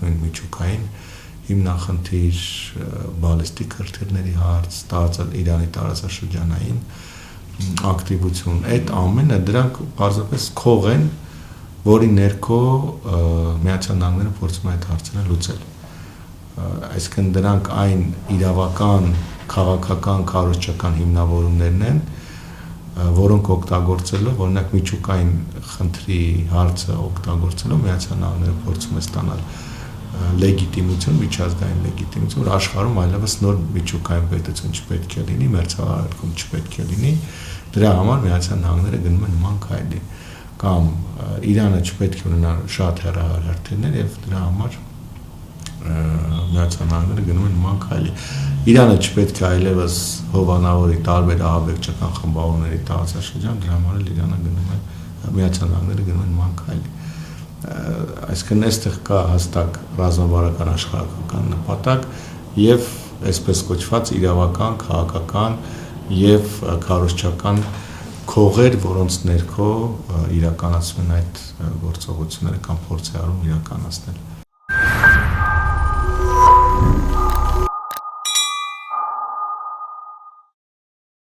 նույն միջուկային հիմնախնդիր, բալիստիկ հրթիռների հարց, Իրանի տարածաշրջանային ակտիվություն, այդ ամենը դրանք պարզապես քող են, որի ներքո Միացյալ Նահանգները փորձում է այդ հարցերը լուծել։ Այսինքն դրանք այն իրավական, քաղաքական, կառուցչական հիմնավորումներն են, որոնք օգտագործելով, օրինակ միջուկային խնդրի հարցը օգտագործելով Միացյալ Նահանգները փորձում է ստանալ լեգիտիմություն, միջազգային լեգիտիմություն, որ աշխարհում այլևս նոր միջուկային պետություն չպետք է լինի, մերձավարարքում չպետք է լինի, դրա համար Միացյալ Նահանգները գնում է նման քայլի, կամ Իրանը չպետք է ունենա շատ հեռահար հրթիռներ եւ դրա համար Միացյալ Նահանգները գնում է նման քայլի։ Իրանը չպետք է այլևս հովանավորի տարբեր ահաբեկչական խմբավորումների տարածաշրջան, դրա համար էլ Իրանը գնում է Միացյալ Նահանգները գնում է նման քայլի։ Այսինքն այստեղ կա հստակ ռազմավարական աշխարհական նպատակ եւ այսպես կոչված իրավական, քաղաքական եւ կառուցչական քողեր, որոնց ներքո իրականացվում են այդ գործողությունները կամ փորձ է արում իրականացնել։